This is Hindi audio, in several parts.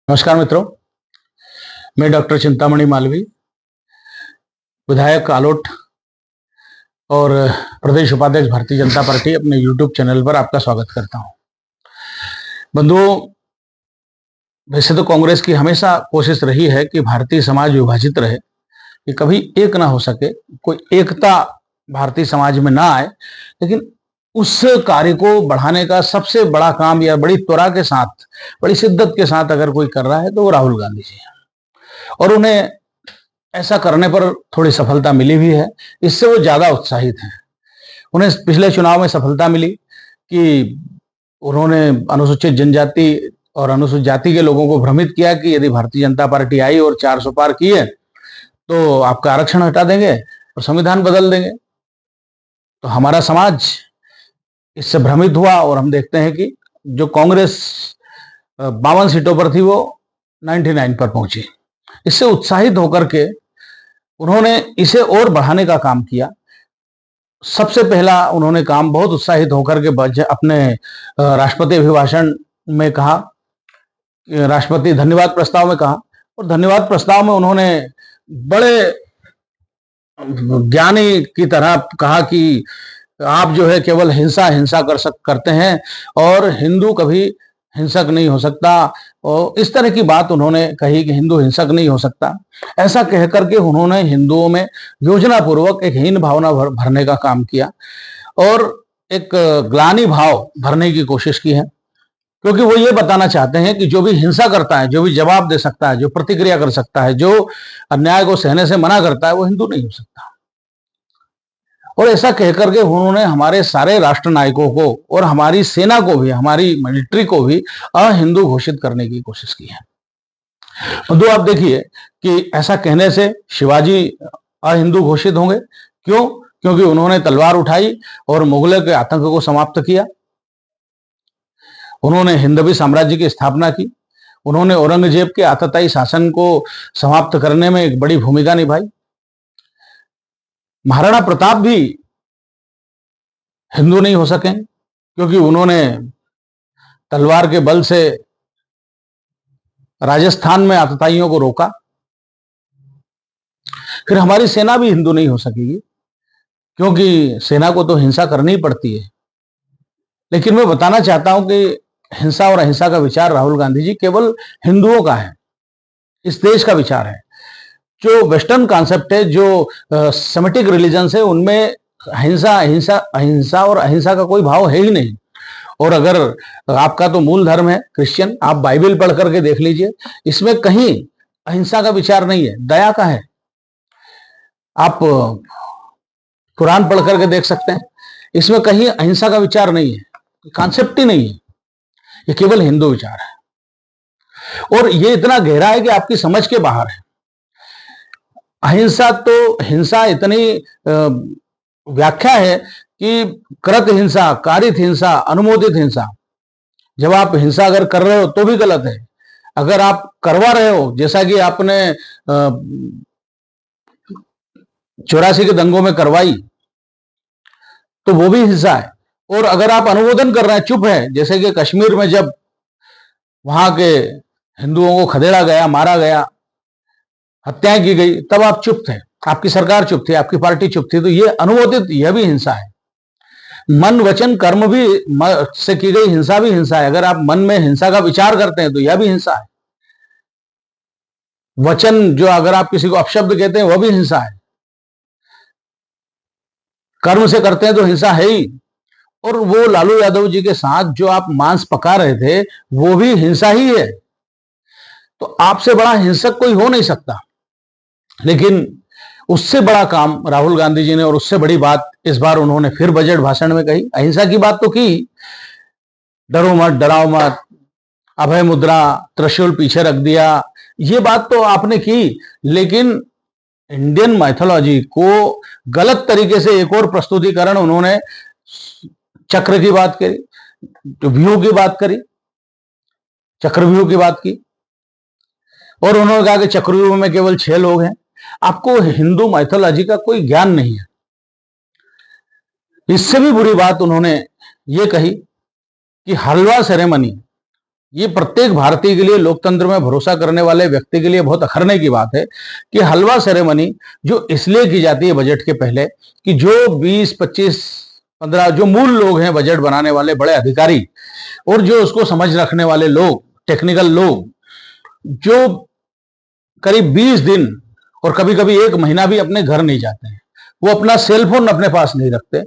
नमस्कार मित्रों, मैं डॉक्टर चिंतामणि मालवी, विधायक आलोट और प्रदेश उपाध्यक्ष भारतीय जनता पार्टी अपने यूट्यूब चैनल पर आपका स्वागत करता हूं। बंधुओं, वैसे तो कांग्रेस की हमेशा कोशिश रही है कि भारतीय समाज विभाजित रहे, कि कभी एक ना हो सके, कोई एकता भारतीय समाज में ना आए। लेकिन उस कार्य को बढ़ाने का सबसे बड़ा काम या बड़ी त्वरा के साथ, बड़ी शिद्दत के साथ अगर कोई कर रहा है तो वो राहुल गांधी जी है, और उन्हें ऐसा करने पर थोड़ी सफलता मिली भी है। इससे वो ज्यादा उत्साहित हैं। उन्हें पिछले चुनाव में सफलता मिली कि उन्होंने अनुसूचित जनजाति और अनुसूचित जाति के लोगों को भ्रमित किया कि यदि भारतीय जनता पार्टी आई और 400 पार किए तो आपका आरक्षण हटा देंगे और संविधान बदल देंगे। तो हमारा समाज इससे भ्रमित हुआ और हम देखते हैं कि जो कांग्रेस 52 सीटों पर थी वो 99 पर पहुंची। इससे उत्साहित होकर के उन्होंने इसे और बढ़ाने का काम किया। सबसे पहला उन्होंने काम बहुत उत्साहित होकर के अपने राष्ट्रपति अभिभाषण में कहा, राष्ट्रपति धन्यवाद प्रस्ताव में कहा, और धन्यवाद प्रस्ताव में उन्होंने बड़े ज्ञानी की तरह कहा कि आप जो है केवल हिंसा करते हैं और हिंदू कभी हिंसक नहीं हो सकता। और इस तरह की बात उन्होंने कही कि हिंदू हिंसक नहीं हो सकता। ऐसा कह करके उन्होंने हिंदुओं में योजना पूर्वक एक हीन भावना भरने का काम किया और एक ग्लानि भाव भरने की कोशिश की है, क्योंकि वो ये बताना चाहते हैं कि जो भी हिंसा करता है, जो भी जवाब दे सकता है, जो प्रतिक्रिया कर सकता है, जो अन्याय को सहने से मना करता है, वो हिंदू नहीं हो सकता। और ऐसा कहकर के उन्होंने हमारे सारे राष्ट्र नायकों को और हमारी सेना को भी, हमारी मिलिट्री को भी अहिंदू घोषित करने की कोशिश की है। तो आप देखिए कि ऐसा कहने से शिवाजी अहिंदू घोषित होंगे। क्यों? क्योंकि उन्होंने तलवार उठाई और मुगलों के आतंक को समाप्त किया। उन्होंने हिंदवी साम्राज्य की स्थापना की। उन्होंने औरंगजेब के आतताई शासन को समाप्त करने में एक बड़ी भूमिका निभाई। महाराणा प्रताप भी हिंदू नहीं हो सके, क्योंकि उन्होंने तलवार के बल से राजस्थान में आतताइयों को रोका। फिर हमारी सेना भी हिंदू नहीं हो सकेगी, क्योंकि सेना को तो हिंसा करनी पड़ती है। लेकिन मैं बताना चाहता हूं कि हिंसा और अहिंसा का विचार राहुल गांधी जी केवल हिंदुओं का है, इस देश का विचार है। जो वेस्टर्न कॉन्सेप्ट है, जो सेमेटिक रिलीजन है, उनमें अहिंसा और अहिंसा का कोई भाव है ही नहीं। और अगर आपका तो मूल धर्म है क्रिश्चियन, आप बाइबल पढ़ करके देख लीजिए, इसमें कहीं अहिंसा का विचार नहीं है, दया का है। आप कुरान पढ़ करके देख सकते हैं, इसमें कहीं अहिंसा का विचार नहीं है, कॉन्सेप्ट ही नहीं है। ये केवल हिंदू विचार है, और ये इतना गहरा है कि आपकी समझ के बाहर है। अहिंसा तो हिंसा इतनी व्याख्या है कि कृत हिंसा, कारित हिंसा, अनुमोदित हिंसा। जब आप हिंसा अगर कर रहे हो तो भी गलत है, अगर आप करवा रहे हो, जैसा कि आपने 84 के दंगों में करवाई, तो वो भी हिंसा है। और अगर आप अनुमोदन कर रहे हैं, चुप है, जैसे कि कश्मीर में जब वहां के हिंदुओं को खदेड़ा गया, मारा गया, हत्याएं की गई, तब आप चुप थे, आपकी सरकार चुप थी, आपकी पार्टी चुप थी, तो ये अनुमोदित, यह भी हिंसा है। मन वचन कर्म भी से की गई हिंसा भी हिंसा है। अगर आप मन में हिंसा का विचार करते हैं तो यह भी हिंसा है। वचन, जो अगर आप किसी को अपशब्द कहते हैं, वह भी हिंसा है। कर्म से करते हैं तो हिंसा है ही। और वो लालू यादव जी के साथ जो आप मांस पका रहे थे, वो भी हिंसा ही है। तो आपसे बड़ा हिंसक कोई हो नहीं सकता। लेकिन उससे बड़ा काम राहुल गांधी जी ने, और उससे बड़ी बात इस बार उन्होंने फिर बजट भाषण में कही। अहिंसा की बात तो की, डरो मत, डराओ मत, अभय मुद्रा, त्रिशूल पीछे रख दिया, ये बात तो आपने की। लेकिन इंडियन माइथोलॉजी को गलत तरीके से एक और प्रस्तुतिकरण, उन्होंने चक्र की बात करी, व्यूह की बात करी, चक्रव्यूह की बात की, और उन्होंने कहा कि चक्रव्यूह में केवल 6 लोग हैं। आपको हिंदू माइथोलॉजी का कोई ज्ञान नहीं है। इससे भी बुरी बात उन्होंने ये कही कि हलवा सेरेमनी ये प्रत्येक भारतीय के लिए, लोकतंत्र में भरोसा करने वाले व्यक्ति के लिए बहुत अखरने की बात है कि हलवा सेरेमनी जो इसलिए की जाती है बजट के पहले कि जो 20, 25, 15 जो मूल लोग हैं बजट बनाने वाले, बड़े अधिकारी और जो उसको समझ रखने वाले लोग, टेक्निकल लोग, जो करीब 20 दिन और कभी कभी 1 महीना भी अपने घर नहीं जाते हैं, वो अपना सेलफोन अपने पास नहीं रखते,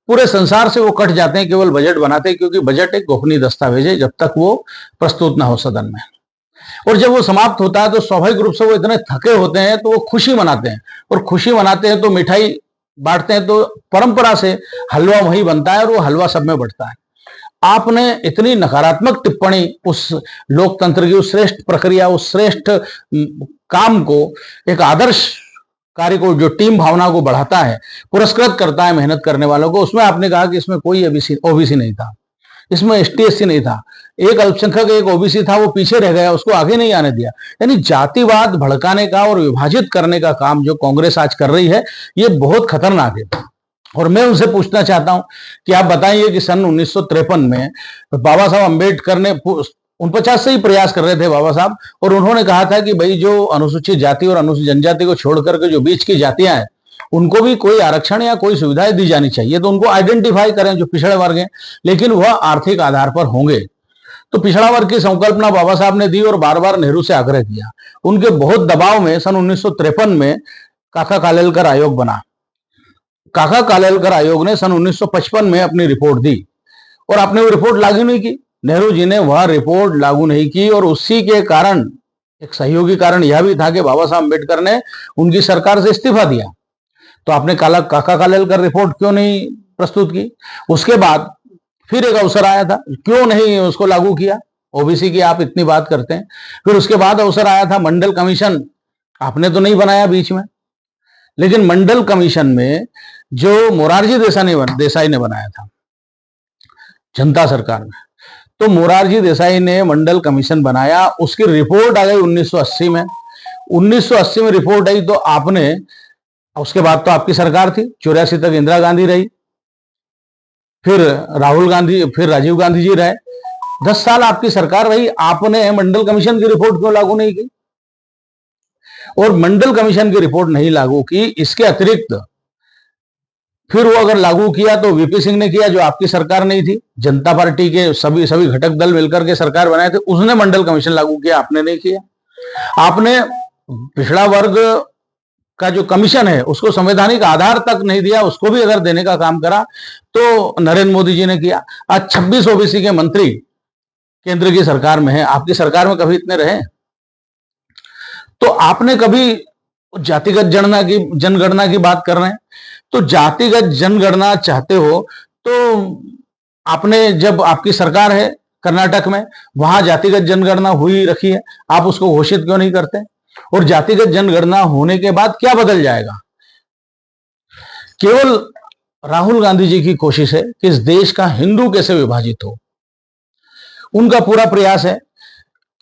पूरे संसार से वो कट जाते हैं, केवल बजट बनाते हैं, क्योंकि बजट एक गोपनीय दस्तावेज है जब तक वो प्रस्तुत ना हो सदन में। और जब वो समाप्त होता है तो स्वाभाविक रूप से वो इतने थके होते हैं तो वो खुशी मनाते हैं, और खुशी मनाते हैं तो मिठाई बांटते हैं, तो परंपरा से हलवा वही बनता है और वो हलवा सब में बढ़ता है। आपने इतनी नकारात्मक टिप्पणी उस लोकतंत्र की, उस श्रेष्ठ प्रक्रिया, उस श्रेष्ठ काम को, एक आदर्श कार्य को जो टीम भावना को बढ़ाता है, पुरस्कृत करता है मेहनत करने वालों को, उसमें आपने कहा कि इसमें कोई ओबीसी नहीं था, इसमें एसटी नहीं था, एक अल्पसंख्यक एक ओबीसी था, वो पीछे रह गया, उसको आगे नहीं आने दिया। यानी जातिवाद भड़काने का और विभाजित करने का काम जो कांग्रेस आज कर रही है, ये बहुत खतरनाक है। और मैं उनसे पूछना चाहता हूं कि आप बताइए कि सन 1953 में बाबा साहब अम्बेडकर ने 49 से ही प्रयास कर रहे थे बाबा साहब, और उन्होंने कहा था कि भाई जो अनुसूचित जाति और अनुसूचित जनजाति को छोड़ करके जो बीच की जातियां हैं उनको भी कोई आरक्षण या कोई सुविधाएं दी जानी चाहिए, तो उनको आइडेंटिफाई करें जो पिछड़े वर्ग हैं, लेकिन वह आर्थिक आधार पर होंगे। तो पिछड़ा वर्ग की संकल्पना बाबा साहब ने दी और बार बार नेहरू से आग्रह किया। उनके बहुत दबाव में सन 1953 में काका कालेलकर आयोग बना। काका कालेलकर आयोग ने सन 1955 में अपनी रिपोर्ट दी और आपने वो रिपोर्ट लागू नहीं की। नेहरू जी ने वह रिपोर्ट लागू नहीं की और उसी के कारण, एक सहयोगी कारण यह भी था कि बाबा साहब अम्बेडकर ने उनकी सरकार से इस्तीफा दिया। तो आपने काका कालेलकर रिपोर्ट क्यों नहीं प्रस्तुत की? उसके बाद फिर एक अवसर आया था, क्यों नहीं उसको लागू किया? ओबीसी की आप इतनी बात करते हैं। फिर उसके बाद अवसर आया था मंडल कमीशन, आपने तो नहीं बनाया बीच में, लेकिन मंडल कमीशन में जो मोरारजी देसाई ने बनाया था जनता सरकार में, तो मोरारजी देसाई ने मंडल कमीशन बनाया, उसकी रिपोर्ट आ गई 1980 में। 1980 में रिपोर्ट आई तो आपने, उसके बाद तो आपकी सरकार थी, 84 तक इंदिरा गांधी रही, फिर राहुल गांधी, फिर राजीव गांधी जी रहे, 10 साल आपकी सरकार रही, आपने मंडल कमीशन की रिपोर्ट क्यों लागू नहीं की? और मंडल कमीशन की रिपोर्ट नहीं लागू की, इसके अतिरिक्त फिर वो अगर लागू किया तो वीपी सिंह ने किया, जो आपकी सरकार नहीं थी, जनता पार्टी के सभी घटक दल मिलकर के सरकार बनाए थे, उसने मंडल कमीशन लागू किया, आपने नहीं किया। आपने पिछड़ा वर्ग का जो कमीशन है उसको संवैधानिक आधार तक नहीं दिया, उसको भी अगर देने का काम करा तो नरेंद्र मोदी जी ने किया। आज 26 ओबीसी के मंत्री केंद्र की सरकार में है, आपकी सरकार में कभी इतने रहे? तो आपने कभी जातिगत जनगणना की बात कर रहे हैं, तो जातिगत जनगणना चाहते हो तो आपने, जब आपकी सरकार है कर्नाटक में, वहां जातिगत जनगणना हुई रखी है, आप उसको घोषित क्यों नहीं करते? और जातिगत जनगणना होने के बाद क्या बदल जाएगा? केवल राहुल गांधी जी की कोशिश है कि इस देश का हिंदू कैसे विभाजित हो। उनका पूरा प्रयास है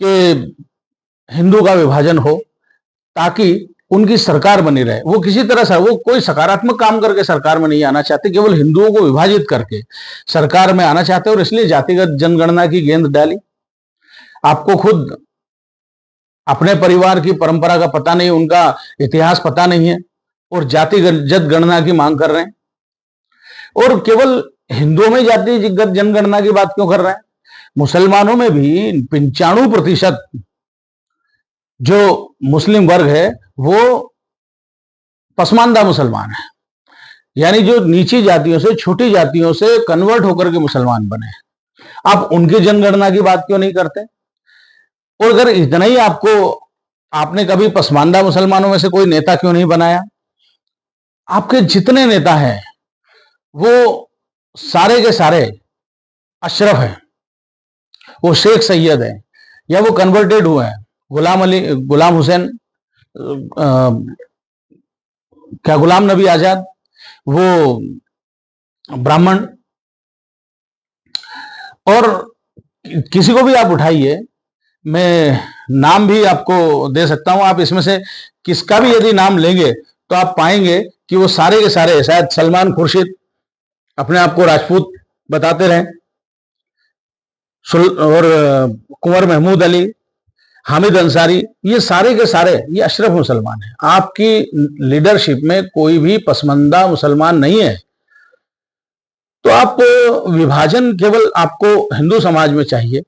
कि हिंदू का विभाजन हो ताकि उनकी सरकार बनी रहे। वो किसी तरह से, वो कोई सकारात्मक काम करके सरकार में नहीं आना चाहते, केवल हिंदुओं को विभाजित करके सरकार में आना चाहते, और इसलिए जातिगत जनगणना की गेंद डाली। आपको खुद अपने परिवार की परंपरा का पता नहीं, उनका इतिहास पता नहीं है, और जातिगत गणना की मांग कर रहे हैं। और केवल हिंदुओं में जातिगत जनगणना की बात क्यों कर रहे हैं? मुसलमानों में भी 95% जो मुस्लिम वर्ग है वो पसमानदा मुसलमान है, यानी जो नीची जातियों से, छोटी जातियों से कन्वर्ट होकर के मुसलमान बने। आप उनकी जनगणना की बात क्यों नहीं करते? और अगर इतना ही आपने कभी पसमानदा मुसलमानों में से कोई नेता क्यों नहीं बनाया? आपके जितने नेता हैं वो सारे के सारे अशरफ हैं, वो शेख सैयद हैं, या वो कन्वर्टेड हुए हैं। गुलाम हुसैन, क्या गुलाम नबी आजाद, वो ब्राह्मण, और किसी को भी आप उठाइए, मैं नाम भी आपको दे सकता हूं, आप इसमें से किसका भी यदि नाम लेंगे तो आप पाएंगे कि वो सारे के सारे, शायद सलमान खुर्शीद अपने आप को राजपूत बताते रहे, और कुंवर महमूद अली, हामिद अंसारी, ये सारे के सारे ये अशरफ मुसलमान हैं। आपकी लीडरशिप में कोई भी पसमानदा मुसलमान नहीं है। तो आप विभाजन केवल आपको हिंदू समाज में चाहिए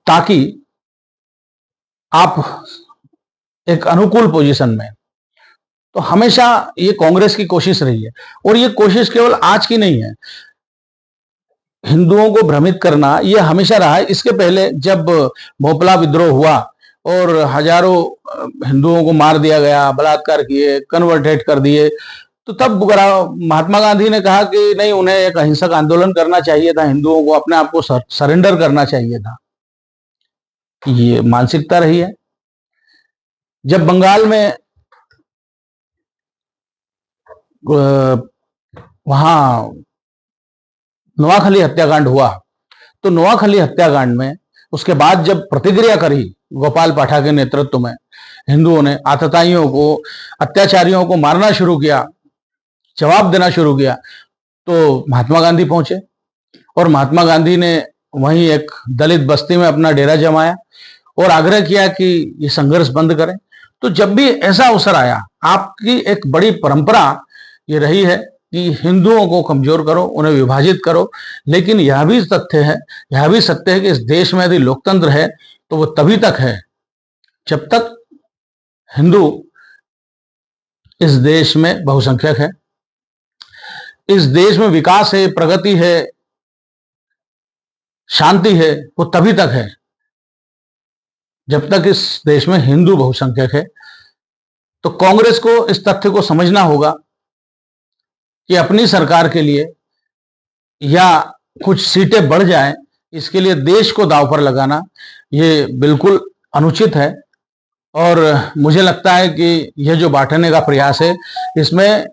ताकि आप एक अनुकूल पोजीशन में। तो हमेशा ये कांग्रेस की कोशिश रही है, और ये कोशिश केवल आज की नहीं है। हिंदुओं को भ्रमित करना ये हमेशा रहा है। इसके पहले जब भोपला विद्रोह हुआ और हजारों हिंदुओं को मार दिया गया, बलात्कार किए, कन्वर्टेड कर दिए, तो तब महात्मा गांधी ने कहा कि नहीं, उन्हें एक अहिंसक आंदोलन करना चाहिए था, हिंदुओं को अपने आप को सरेंडर करना चाहिए था। ये मानसिकता रही है। जब बंगाल में वहां नोआखली हत्याकांड हुआ, तो नोआखली हत्याकांड में उसके बाद जब प्रतिक्रिया करी गोपाल पाठा के नेतृत्व में, हिंदुओं ने आतताइयों को, अत्याचारियों को मारना शुरू किया, जवाब देना शुरू किया, तो महात्मा गांधी पहुंचे और महात्मा गांधी ने वहीं एक दलित बस्ती में अपना डेरा जमाया और आग्रह किया कि ये संघर्ष बंद करें। तो जब भी ऐसा अवसर आया, आपकी एक बड़ी परंपरा ये रही है कि हिंदुओं को कमजोर करो, उन्हें विभाजित करो। लेकिन यह भी सत्य है कि इस देश में यदि लोकतंत्र है तो वो तभी तक है जब तक हिंदू इस देश में बहुसंख्यक है। इस देश में विकास है, प्रगति है, शांति है, वो तभी तक है जब तक इस देश में हिंदू बहुसंख्यक है। तो कांग्रेस को इस तथ्य को समझना होगा कि अपनी सरकार के लिए या कुछ सीटें बढ़ जाएं, इसके लिए देश को दांव पर लगाना ये बिल्कुल अनुचित है। और मुझे लगता है कि यह जो बांटने का प्रयास है, इसमें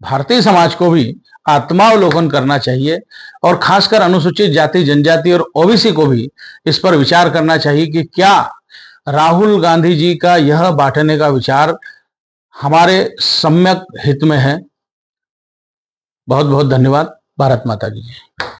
भारतीय समाज को भी आत्मावलोकन करना चाहिए और खासकर अनुसूचित जाति, जनजाति और ओबीसी को भी इस पर विचार करना चाहिए कि क्या राहुल गांधी जी का यह बांटने का विचार हमारे सम्यक हित में है। बहुत बहुत धन्यवाद। भारत माता की जय।